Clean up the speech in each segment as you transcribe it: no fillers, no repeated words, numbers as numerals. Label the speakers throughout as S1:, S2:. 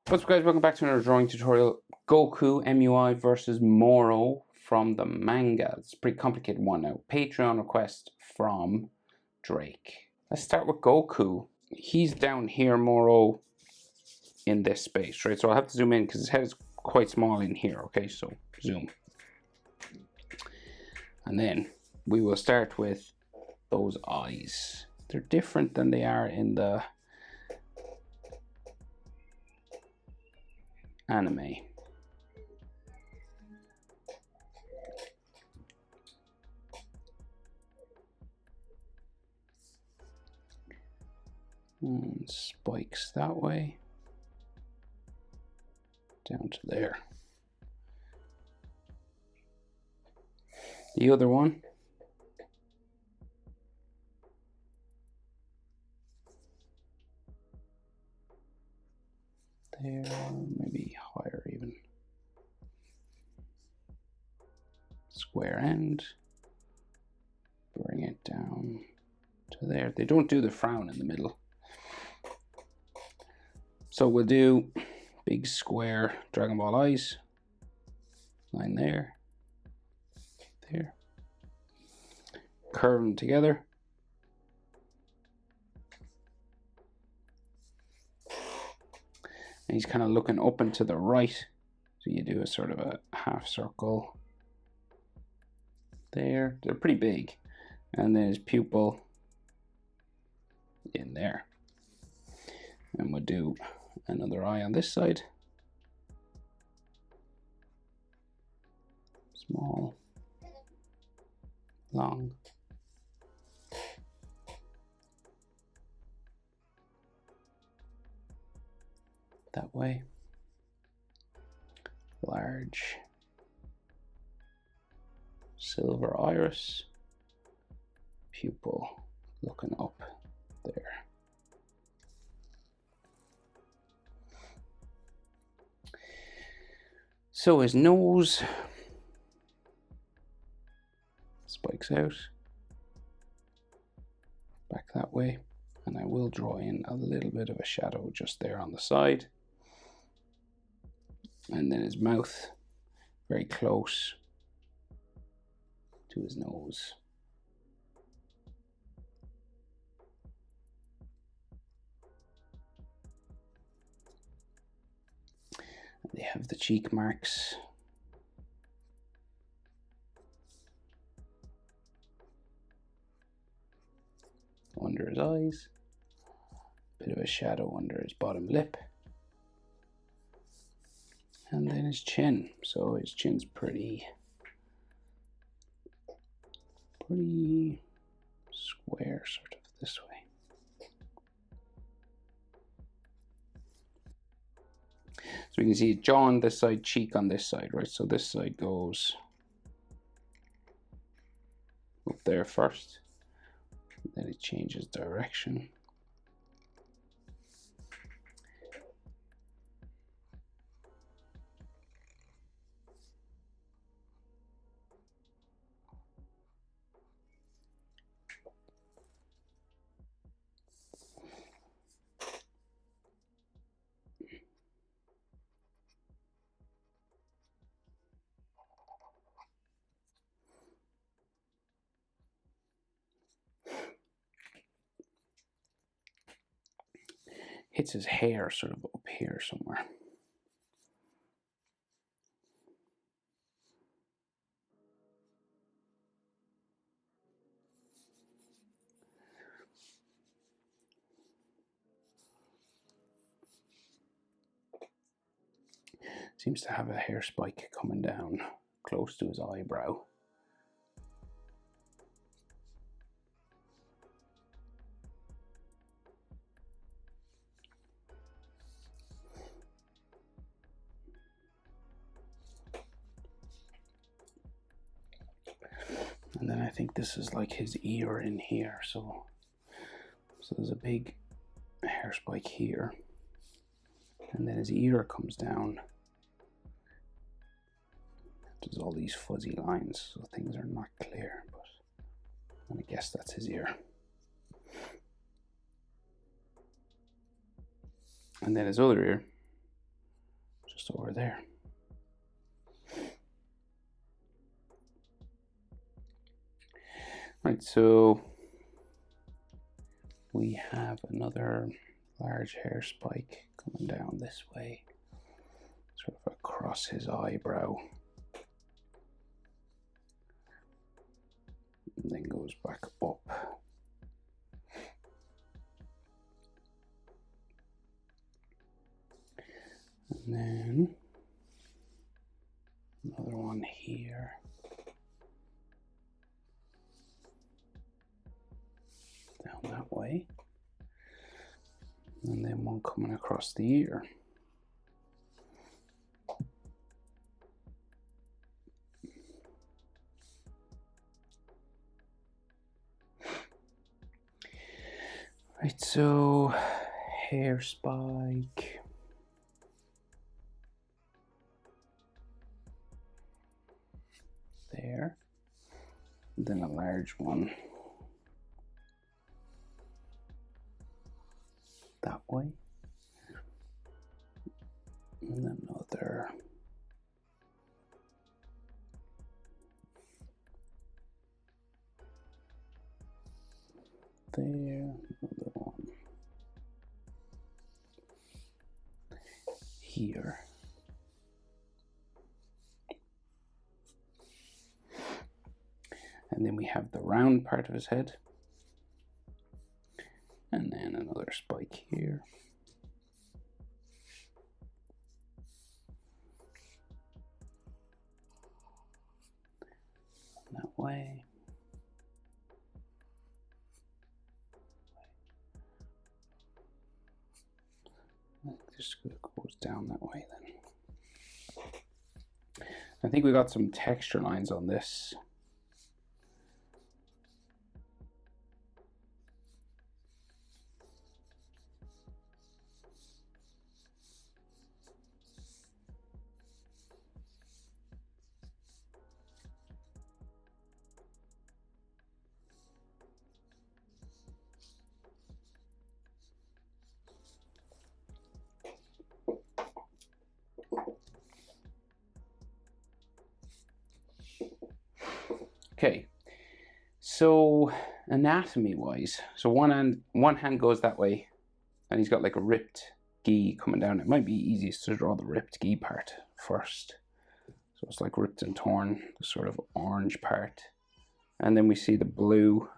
S1: What's up guys, welcome back to another drawing tutorial. Goku MUI versus Moro from the manga. It's a pretty complicated one now. Patreon request from Drake. Let's start with Goku. He's down here, Moro in this space, right? So I'll have to zoom in because his head is quite small in here, okay? So zoom. And then we will start with those eyes. They're different than they are in the anime. And spikes that way down to there. The other one there, maybe higher even. Square end, bring it down to there. They don't do the frown in the middle. So we'll do big square Dragonball eyes, line there, there, curve them together. And he's kind of looking up and to the right. So you do a sort of a half circle there. They're pretty big. And then his pupil in there. And we'll do another eye on this side. Small, long. That way. Large silver iris, pupil looking up there. So his nose spikes out back that way, and I will draw in a little bit of a shadow just there on the side. And then his mouth very close to his nose. And they have the cheek marks. Under his eyes. Bit of a shadow under his bottom lip. And then his chin. So his chin's pretty square, sort of this way. So we can see jaw on this side, cheek on this side, right? So this side goes up there first. Then it changes direction. Hits his hair sort of up here somewhere. Seems to have a hair spike coming down close to his eyebrow. And then I think this is like his ear in here. So there's a big hair spike here. And then his ear comes down. There's all these fuzzy lines, so things are not clear, but I'm gonna guess that's his ear. And then his other ear just over there. Right, so we have another large hair spike coming down this way, sort of across his eyebrow, and then goes back up. And then another one here. Down that way. And then one coming across the ear. Right, so hair spike. There. And then a large one that way. And another there, another one here. And then we have the round part of his head. And then another spike here. That way. Just goes down that way then. I think we got some texture lines on this. Okay, so anatomy wise, so one hand goes that way, and he's got like a ripped gi coming down. It might be easiest to draw the ripped gi part first. So it's like ripped and torn, the sort of orange part. And then we see the blue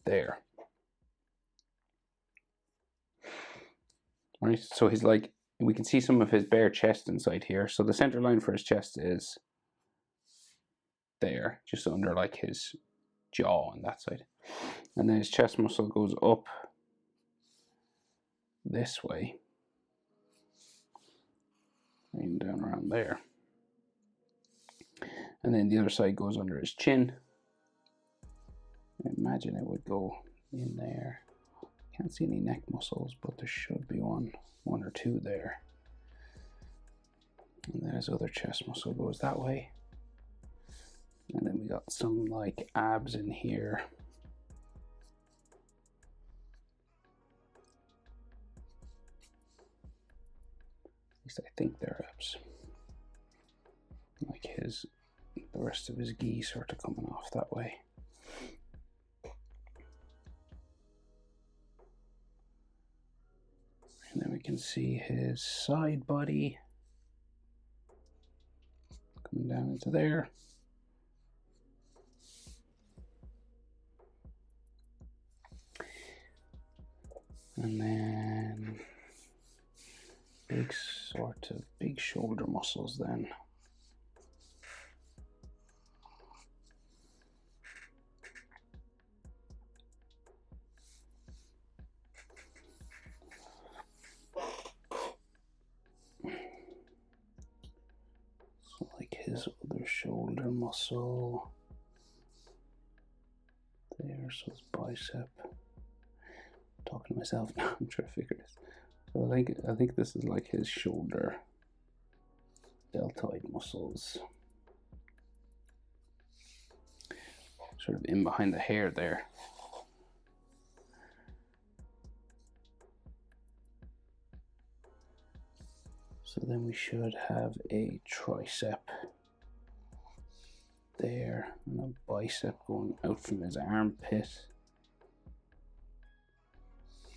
S1: there. Right, so he's like, we can see some of his bare chest inside here. So the center line for his chest is there, just under like his jaw on that side. And then his chest muscle goes up this way and down around there. And then the other side goes under his chin. I imagine it would go in there. Can't see any neck muscles, but there should be one or two there. And then his other chest muscle goes that way. And then we got some like abs in here. At least I think they're abs. Like the rest of his gi sort of coming off that way. And then we can see his side body coming down into there. And then big shoulder muscles then. So like his other shoulder muscle there, so his bicep. Talking to myself now, I'm trying to figure this. So I think this is like his shoulder deltoid muscles, sort of in behind the hair there. So then we should have a tricep there and a bicep going out from his armpit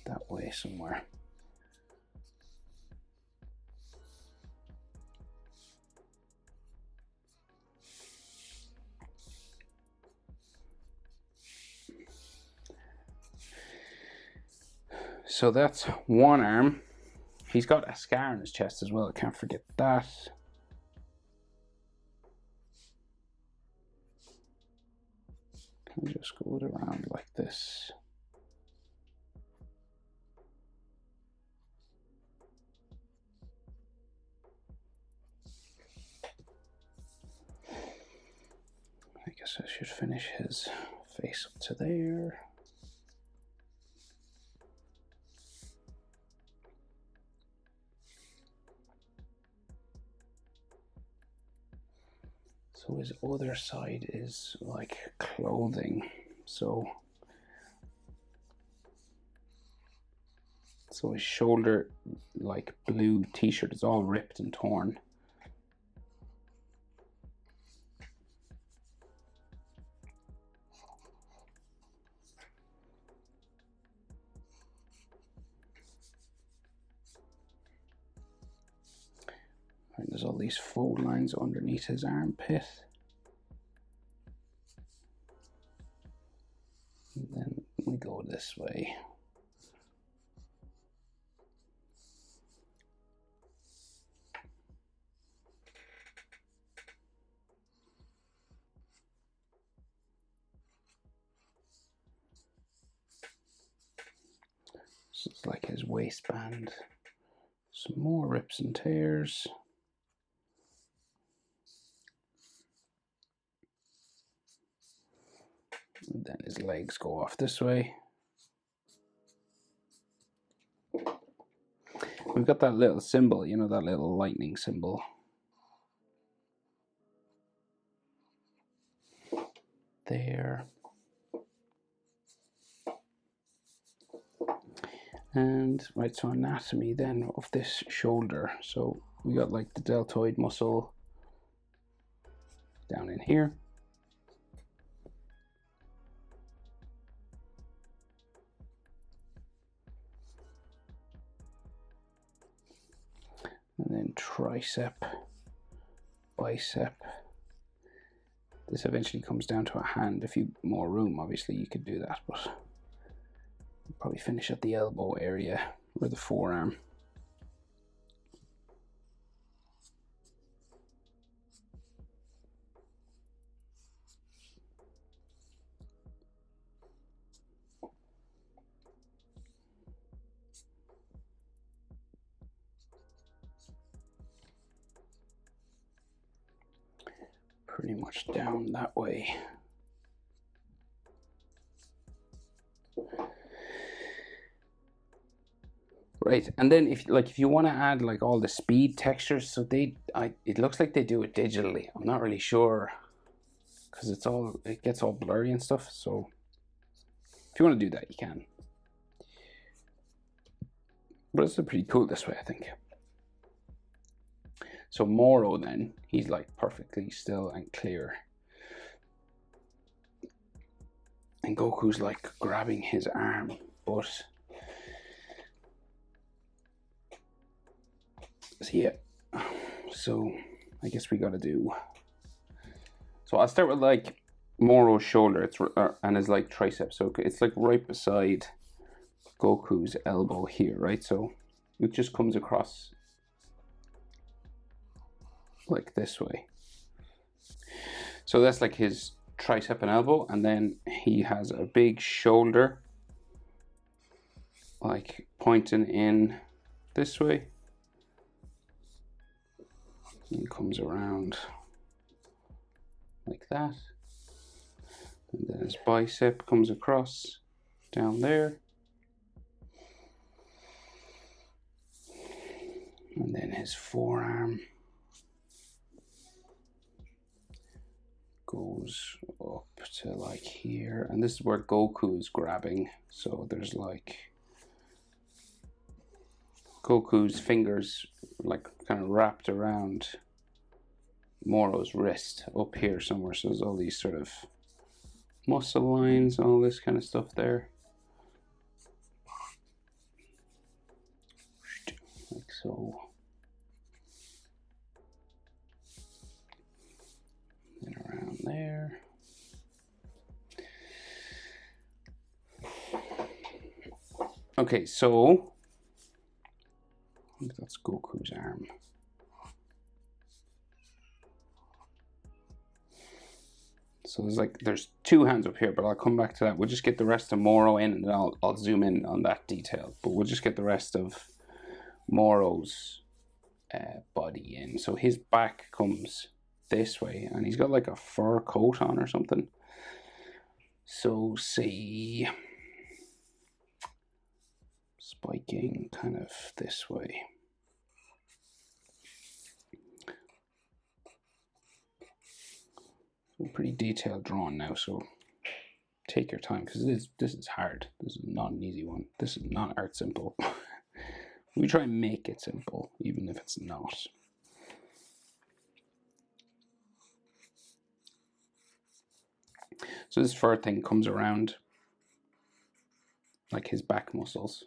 S1: that way somewhere. So that's one arm. He's got a scar on his chest as well, I can't forget that. Can just go it around like this. I guess I should finish his face up to there. So his other side is like clothing. So his shoulder, like blue t-shirt, is all ripped and torn. And there's all these fold lines underneath his armpit. And then we go this way. This is like his waistband. Some more rips and tears. And then his legs go off this way. We've got that little symbol, you know, that little lightning symbol. There. And right, so anatomy then of this shoulder. So we got like the deltoid muscle down in here. And then tricep, bicep. This eventually comes down to a hand. If you more room, obviously you could do that, but we'll probably finish at the elbow area or the forearm. Pretty much down that way. Right, and then if you want to add like all the speed textures, so it looks like they do it digitally. I'm not really sure because it gets all blurry and stuff. So if you want to do that, you can. But it's pretty cool this way, I think. So Moro then, he's like perfectly still and clear. And Goku's like grabbing his arm, but yeah. So I guess we gotta do. So I'll start with like Moro's shoulder, and his like tricep. So it's like right beside Goku's elbow here, right? So it just comes across like this way. So that's like his tricep and elbow, and then he has a big shoulder like pointing in this way. And comes around like that. And then his bicep comes across down there. And then his forearm goes up to like here, and this is where Goku is grabbing. So there's like Goku's fingers like kind of wrapped around Moro's wrist up here somewhere. So there's all these sort of muscle lines, all this kind of stuff there. Like so. And around there. Okay, so I think that's Goku's arm. So there's two hands up here, but I'll come back to that. We'll just get the rest of Moro in, and then I'll zoom in on that detail. But we'll just get the rest of Moro's body in. So his back comes this way, and he's got like a fur coat on or something. So say spiking kind of this way. Pretty detailed drawing now, so take your time, because this is hard. This is not an easy one. This is not Art.Simple. We try and make it simple, even if it's not. So this fur thing comes around like his back muscles,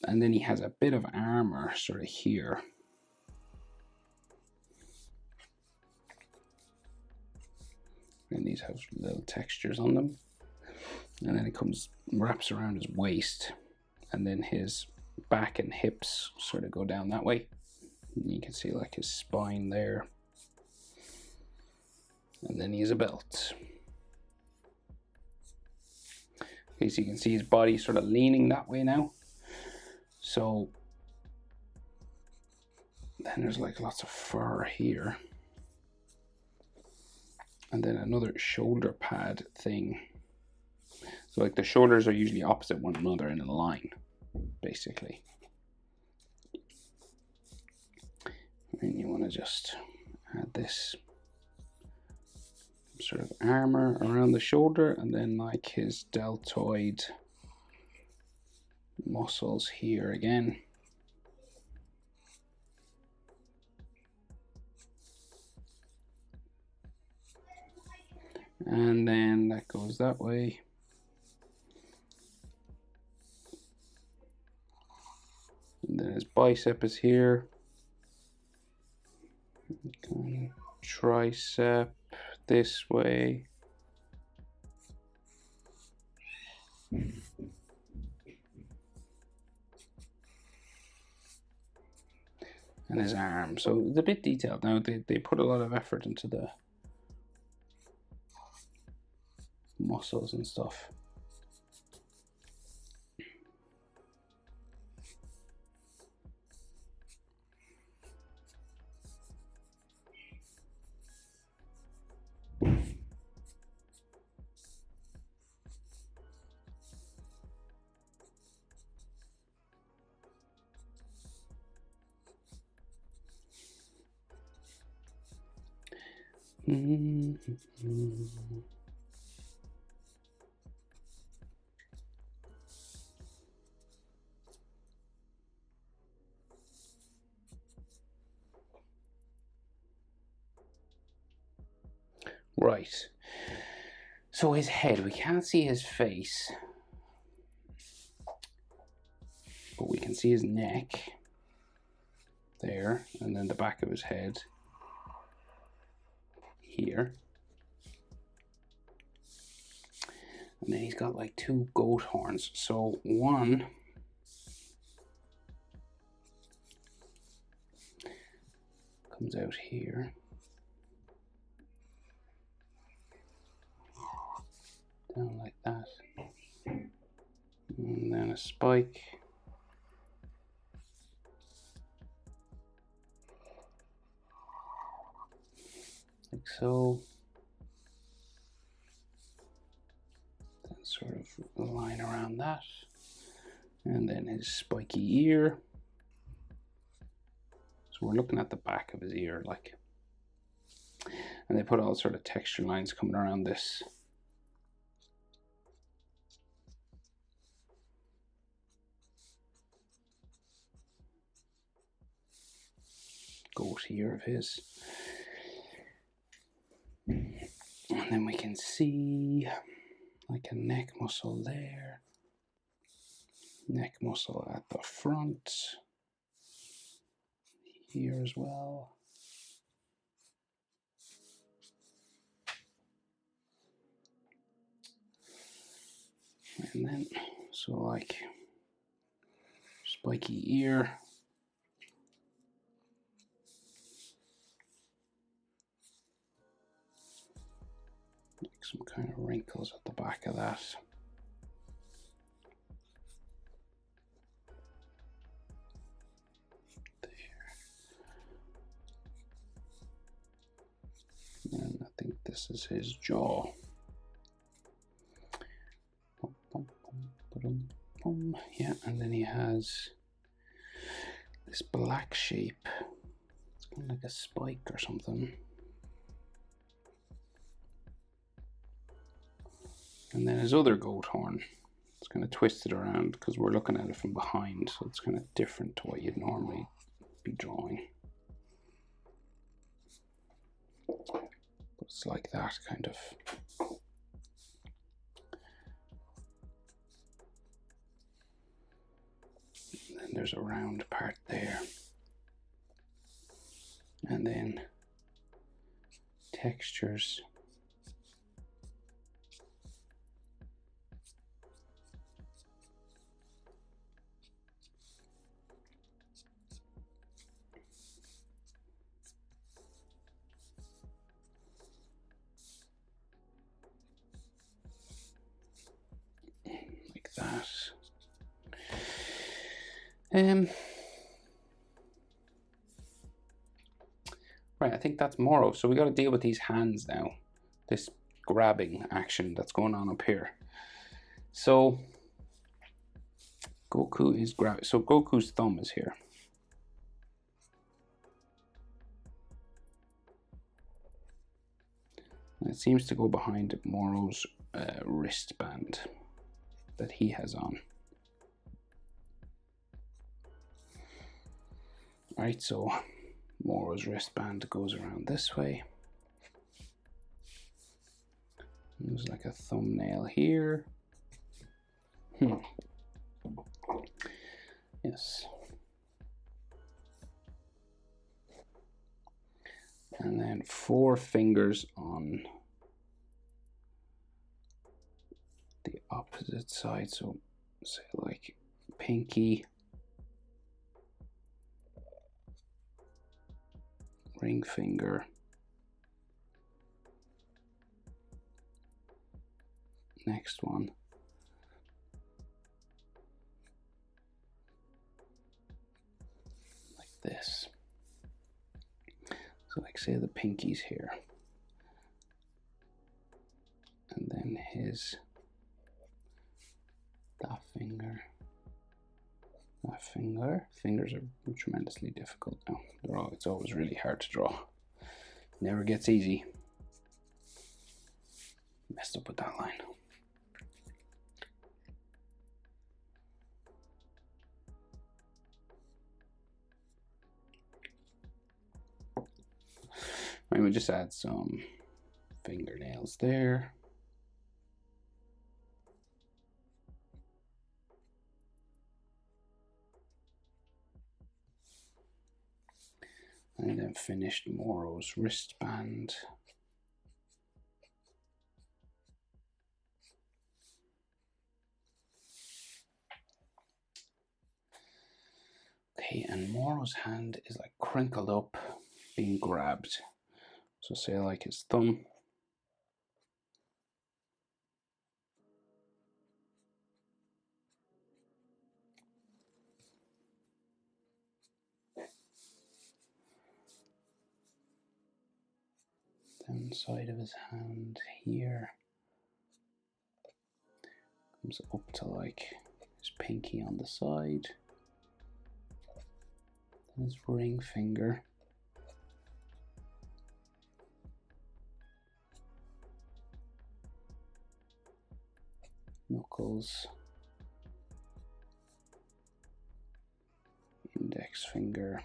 S1: and then he has a bit of armor sort of here. And these have little textures on them, and then it wraps around his waist, and then his back and hips sort of go down that way. And you can see like his spine there, and then he has a belt. Okay, so you can see his body sort of leaning that way now. So then there's like lots of fur here. And then another shoulder pad thing. So like the shoulders are usually opposite one another in a line, basically. And you want to just add this sort of armor around the shoulder, and then like his deltoid muscles here again. And then that goes that way. And then his bicep is here. Tricep this way. And his arm. So it's a bit detailed now. They put a lot of effort into the muscles and stuff. Right. So his head, we can't see his face, but we can see his neck there, and then the back of his head here. And then he's got like two goat horns. So one comes out here. Down like that. And then a spike. Like so. Then sort of a line around that. And then his spiky ear. So we're looking at the back of his ear, like. And they put all sort of texture lines coming around this. goat ear of his. And then we can see like a neck muscle there, neck muscle at the front, here as well. And then, so like spiky ear. Like some kind of wrinkles at the back of that. There. And I think this is his jaw. Yeah, and then he has this black shape. It's kind of like a spike or something. And then his other goat horn. It's kind of twisted around because we're looking at it from behind, so it's kind of different to what you'd normally be drawing. But it's like that kind of. And then there's a round part there. And then textures. Like that. Right, I think that's Moro. So we got to deal with these hands now. This grabbing action that's going on up here. So Goku is grabbing. So Goku's thumb is here. And it seems to go behind Moro's wristband that he has on. Right, so Moro's wristband goes around this way. There's like a thumbnail here. Yes. And then 4 fingers on the opposite side. So say like pinky, ring finger, next one, like this. So like say the pinky's here, and then his that finger, that finger. Fingers are tremendously difficult now. It's always really hard to draw. Never gets easy. Messed up with that line. Right, we just add some fingernails there. And then finished Moro's wristband. Okay, and Moro's hand is like crinkled up, being grabbed. So say like his thumb. Down the side of his hand here. Comes up to like his pinky on the side. Then his ring finger. Knuckles. Index finger.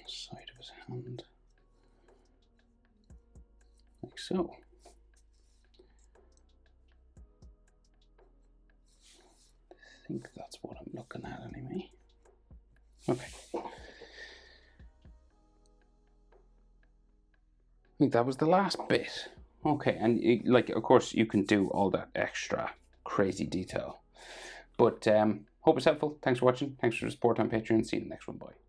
S1: side of his hand, like so. I think that's what I'm looking at anyway. Okay. I think that was the last bit. Okay, and like, of course, you can do all that extra crazy detail. But hope it's helpful. Thanks for watching. Thanks for the support on Patreon. See you in the next one. Bye.